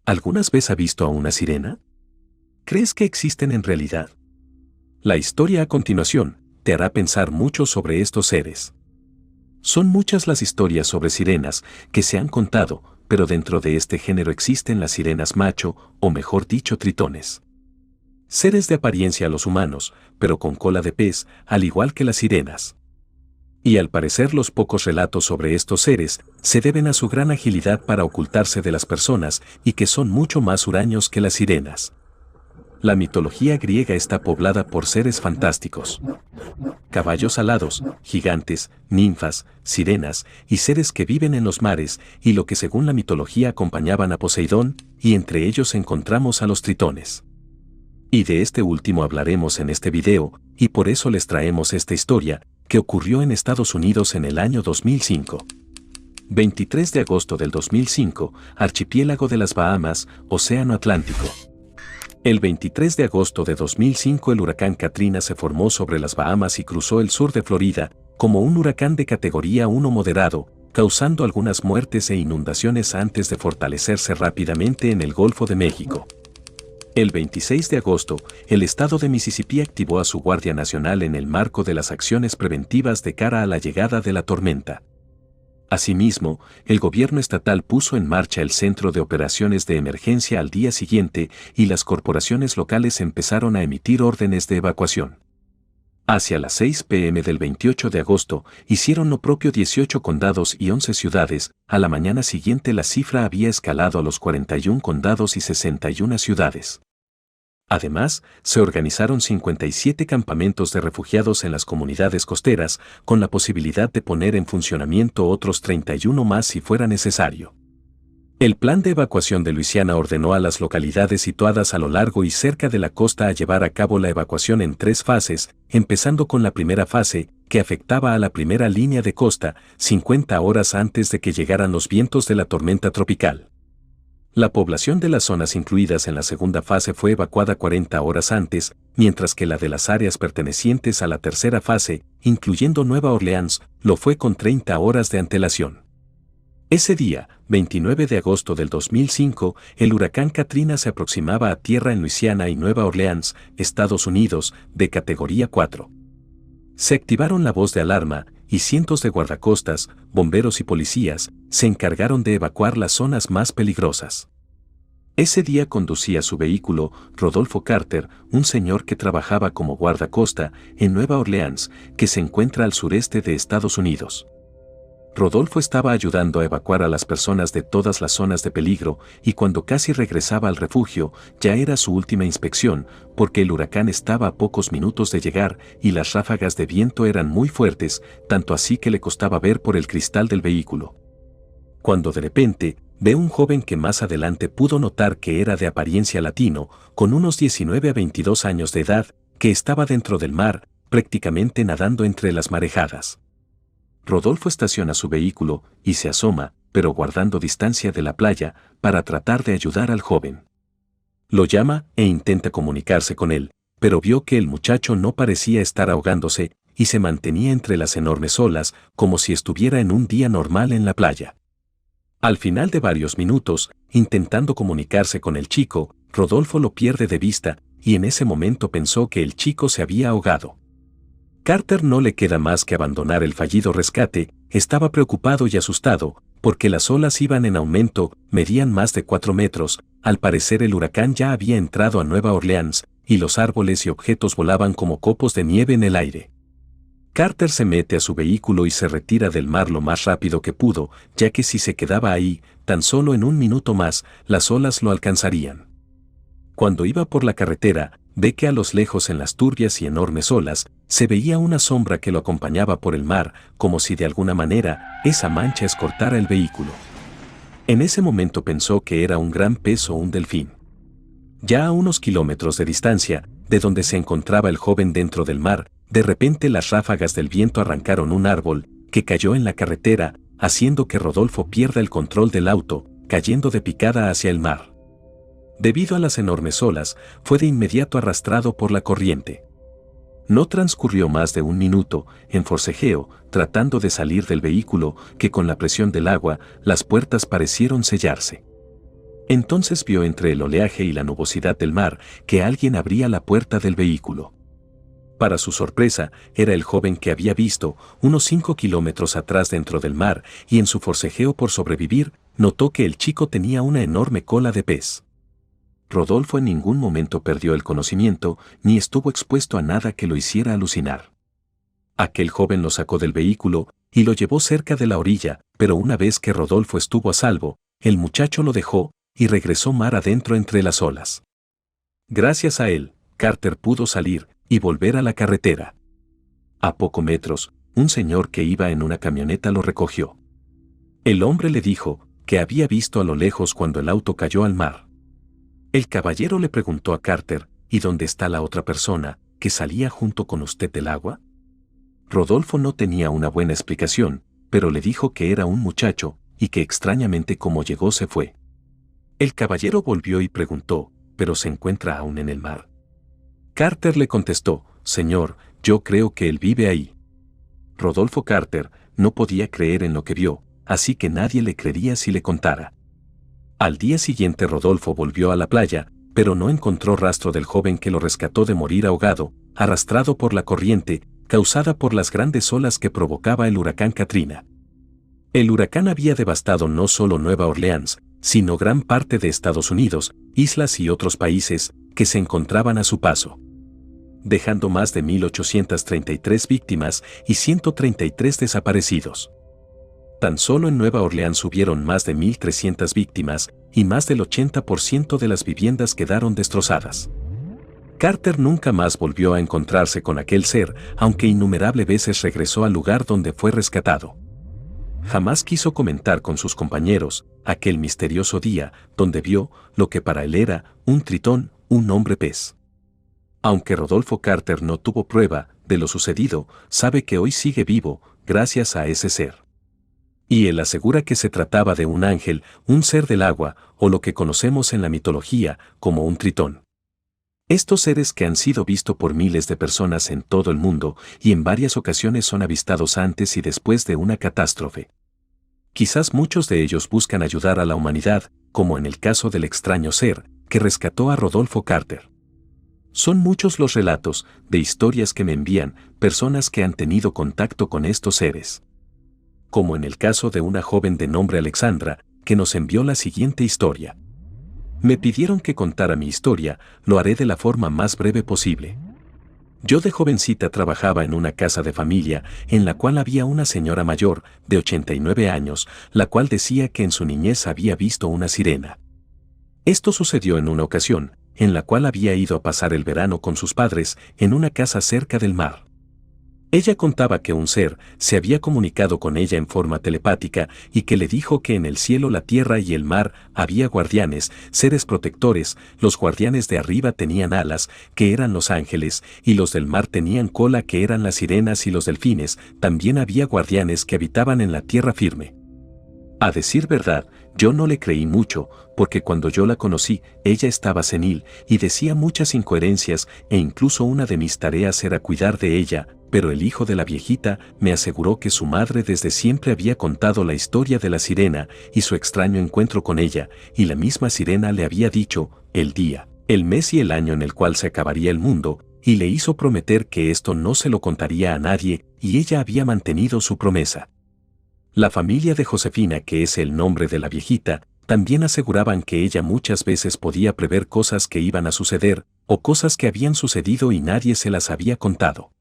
¿Algunas veces has visto a una sirena? ¿Crees que existen en realidad? La historia a continuación te hará pensar mucho sobre estos seres. Son muchas las historias sobre sirenas que se han contado, pero dentro de este género existen las sirenas macho, o mejor dicho tritones. Seres de apariencia a los humanos, pero con cola de pez, al igual que las sirenas. Y al parecer los pocos relatos sobre estos seres se deben a su gran agilidad para ocultarse de las personas y que son mucho más huraños que las sirenas. La mitología griega está poblada por seres fantásticos. Caballos alados, gigantes, ninfas, sirenas y seres que viven en los mares y lo que según la mitología acompañaban a Poseidón, y entre ellos encontramos a los tritones. Y de este último hablaremos en este video, y por eso les traemos esta historia, que ocurrió en Estados Unidos en el año 2005. 23 de agosto del 2005, archipiélago de las Bahamas, Océano Atlántico. El 23 de agosto de 2005 el huracán Katrina se formó sobre las Bahamas y cruzó el sur de Florida, como un huracán de categoría 1 moderado, causando algunas muertes e inundaciones antes de fortalecerse rápidamente en el Golfo de México. El 26 de agosto, el estado de Mississippi activó a su Guardia Nacional en el marco de las acciones preventivas de cara a la llegada de la tormenta. Asimismo, el gobierno estatal puso en marcha el Centro de Operaciones de Emergencia al día siguiente y las corporaciones locales empezaron a emitir órdenes de evacuación. Hacia las 6 p.m. del 28 de agosto, hicieron lo propio 18 condados y 11 ciudades. A la mañana siguiente la cifra había escalado a los 41 condados y 61 ciudades. Además, se organizaron 57 campamentos de refugiados en las comunidades costeras, con la posibilidad de poner en funcionamiento otros 31 más si fuera necesario. El plan de evacuación de Luisiana ordenó a las localidades situadas a lo largo y cerca de la costa a llevar a cabo la evacuación en 3 fases, empezando con la primera fase, que afectaba a la primera línea de costa, 50 horas antes de que llegaran los vientos de la tormenta tropical. La población de las zonas incluidas en la segunda fase fue evacuada 40 horas antes, mientras que la de las áreas pertenecientes a la tercera fase, incluyendo Nueva Orleans, lo fue con 30 horas de antelación. Ese día, 29 de agosto del 2005, el huracán Katrina se aproximaba a tierra en Luisiana y Nueva Orleans, Estados Unidos, de categoría 4. Se activaron la voz de alarma, y cientos de guardacostas, bomberos y policías se encargaron de evacuar las zonas más peligrosas. Ese día conducía su vehículo Rodolfo Carter, un señor que trabajaba como guardacosta en Nueva Orleans, que se encuentra al sureste de Estados Unidos. Rodolfo estaba ayudando a evacuar a las personas de todas las zonas de peligro y cuando casi regresaba al refugio, ya era su última inspección, porque el huracán estaba a pocos minutos de llegar y las ráfagas de viento eran muy fuertes, tanto así que le costaba ver por el cristal del vehículo. Cuando de repente, ve un joven que más adelante pudo notar que era de apariencia latino, con unos 19 a 22 años de edad, que estaba dentro del mar, prácticamente nadando entre las marejadas. Rodolfo estaciona su vehículo y se asoma, pero guardando distancia de la playa, para tratar de ayudar al joven. Lo llama e intenta comunicarse con él, pero vio que el muchacho no parecía estar ahogándose y se mantenía entre las enormes olas como si estuviera en un día normal en la playa. Al final de varios minutos, intentando comunicarse con el chico, Rodolfo lo pierde de vista y en ese momento pensó que el chico se había ahogado. Carter no le queda más que abandonar el fallido rescate, estaba preocupado y asustado, porque las olas iban en aumento, medían más de 4 metros, al parecer el huracán ya había entrado a Nueva Orleans, y los árboles y objetos volaban como copos de nieve en el aire. Carter se mete a su vehículo y se retira del mar lo más rápido que pudo, ya que si se quedaba ahí, tan solo en un minuto más, las olas lo alcanzarían. Cuando iba por la carretera, ve que a los lejos en las turbias y enormes olas, se veía una sombra que lo acompañaba por el mar, como si de alguna manera, esa mancha escortara el vehículo. En ese momento pensó que era un gran pez o un delfín. Ya a unos kilómetros de distancia, de donde se encontraba el joven dentro del mar, de repente las ráfagas del viento arrancaron un árbol, que cayó en la carretera, haciendo que Rodolfo pierda el control del auto, cayendo de picada hacia el mar. Debido a las enormes olas, fue de inmediato arrastrado por la corriente. No transcurrió más de un minuto, en forcejeo, tratando de salir del vehículo, que con la presión del agua, las puertas parecieron sellarse. Entonces vio entre el oleaje y la nubosidad del mar que alguien abría la puerta del vehículo. Para su sorpresa, era el joven que había visto unos 5 kilómetros atrás dentro del mar, y en su forcejeo por sobrevivir, notó que el chico tenía una enorme cola de pez. Rodolfo en ningún momento perdió el conocimiento, ni estuvo expuesto a nada que lo hiciera alucinar. Aquel joven lo sacó del vehículo y lo llevó cerca de la orilla, pero una vez que Rodolfo estuvo a salvo, el muchacho lo dejó y regresó mar adentro entre las olas. Gracias a él, Carter pudo salir y volver a la carretera. A pocos metros, un señor que iba en una camioneta lo recogió. El hombre le dijo que había visto a lo lejos cuando el auto cayó al mar. El caballero le preguntó a Carter, ¿y dónde está la otra persona que salía junto con usted del agua? Rodolfo no tenía una buena explicación, pero le dijo que era un muchacho y que extrañamente como llegó se fue. El caballero volvió y preguntó, ¿pero se encuentra aún en el mar? Carter le contestó, señor, yo creo que él vive ahí. Rodolfo Carter no podía creer en lo que vio, así que nadie le creería si le contara. Al día siguiente Rodolfo volvió a la playa, pero no encontró rastro del joven que lo rescató de morir ahogado, arrastrado por la corriente, causada por las grandes olas que provocaba el huracán Katrina. El huracán había devastado no solo Nueva Orleans, sino gran parte de Estados Unidos, islas y otros países que se encontraban a su paso, dejando más de 1.833 víctimas y 133 desaparecidos. Tan solo en Nueva Orleans hubieron más de 1.300 víctimas y más del 80% de las viviendas quedaron destrozadas. Carter nunca más volvió a encontrarse con aquel ser, aunque innumerables veces regresó al lugar donde fue rescatado. Jamás quiso comentar con sus compañeros aquel misterioso día donde vio lo que para él era un tritón, un hombre pez. Aunque Rodolfo Carter no tuvo prueba de lo sucedido, sabe que hoy sigue vivo gracias a ese ser. Y él asegura que se trataba de un ángel, un ser del agua, o lo que conocemos en la mitología como un tritón. Estos seres que han sido vistos por miles de personas en todo el mundo y en varias ocasiones son avistados antes y después de una catástrofe. Quizás muchos de ellos buscan ayudar a la humanidad, como en el caso del extraño ser que rescató a Rodolfo Carter. Son muchos los relatos de historias que me envían personas que han tenido contacto con estos seres. Como en el caso de una joven de nombre Alexandra, que nos envió la siguiente historia. Me pidieron que contara mi historia, lo haré de la forma más breve posible. Yo de jovencita trabajaba en una casa de familia en la cual había una señora mayor, de 89 años, la cual decía que en su niñez había visto una sirena. Esto sucedió en una ocasión, en la cual había ido a pasar el verano con sus padres en una casa cerca del mar. Ella contaba que un ser se había comunicado con ella en forma telepática y que le dijo que en el cielo, la tierra y el mar había guardianes, seres protectores. Los guardianes de arriba tenían alas, que eran los ángeles, y los del mar tenían cola, que eran las sirenas y los delfines. También había guardianes que habitaban en la tierra firme. A decir verdad, yo no le creí mucho, porque cuando yo la conocí, ella estaba senil y decía muchas incoherencias, e incluso una de mis tareas era cuidar de ella, pero el hijo de la viejita me aseguró que su madre desde siempre había contado la historia de la sirena y su extraño encuentro con ella, y la misma sirena le había dicho el día, el mes y el año en el cual se acabaría el mundo, y le hizo prometer que esto no se lo contaría a nadie, y ella había mantenido su promesa. La familia de Josefina, que es el nombre de la viejita, también aseguraban que ella muchas veces podía prever cosas que iban a suceder, o cosas que habían sucedido y nadie se las había contado.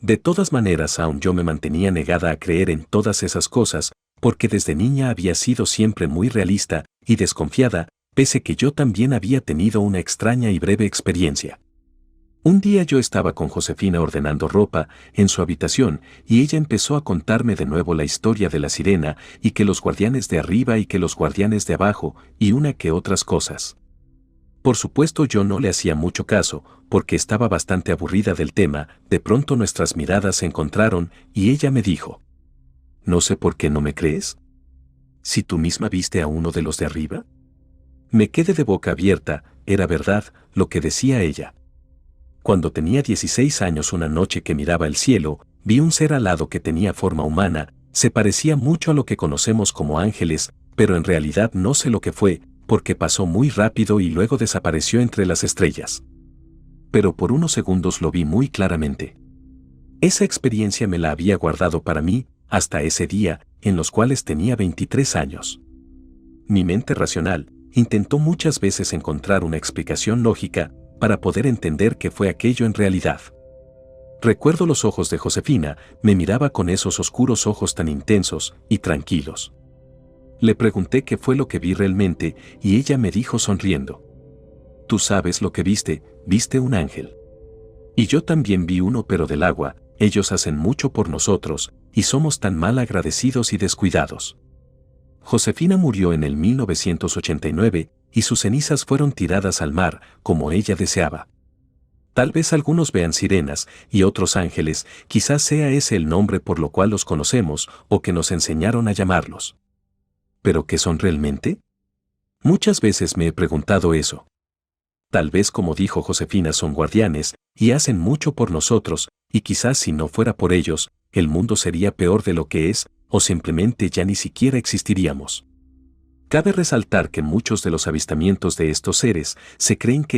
De todas maneras, aún yo me mantenía negada a creer en todas esas cosas, porque desde niña había sido siempre muy realista y desconfiada, pese que yo también había tenido una extraña y breve experiencia. Un día yo estaba con Josefina ordenando ropa en su habitación y ella empezó a contarme de nuevo la historia de la sirena y que los guardianes de arriba y que los guardianes de abajo y una que otras cosas. Por supuesto yo no le hacía mucho caso, porque estaba bastante aburrida del tema. De pronto nuestras miradas se encontraron y ella me dijo: «No sé por qué no me crees. Si tú misma viste a uno de los de arriba». Me quedé de boca abierta, era verdad lo que decía ella. Cuando tenía 16 años, una noche que miraba el cielo, vi un ser alado que tenía forma humana, se parecía mucho a lo que conocemos como ángeles, pero en realidad no sé lo que fue, porque pasó muy rápido y luego desapareció entre las estrellas. Pero por unos segundos lo vi muy claramente. Esa experiencia me la había guardado para mí, hasta ese día, en los cuales tenía 23 años. Mi mente racional intentó muchas veces encontrar una explicación lógica para poder entender qué fue aquello en realidad. Recuerdo los ojos de Josefina, me miraba con esos oscuros ojos tan intensos y tranquilos. Le pregunté qué fue lo que vi realmente y ella me dijo sonriendo: «Tú sabes lo que viste, viste un ángel. Y yo también vi uno, pero del agua. Ellos hacen mucho por nosotros y somos tan mal agradecidos y descuidados». Josefina murió en el 1989 y sus cenizas fueron tiradas al mar, como ella deseaba. Tal vez algunos vean sirenas y otros ángeles, quizás sea ese el nombre por lo cual los conocemos o que nos enseñaron a llamarlos. ¿Pero qué son realmente? Muchas veces me he preguntado eso. Tal vez, como dijo Josefina, son guardianes y hacen mucho por nosotros, y quizás si no fuera por ellos, el mundo sería peor de lo que es, o simplemente ya ni siquiera existiríamos. Cabe resaltar que muchos de los avistamientos de estos seres se creen que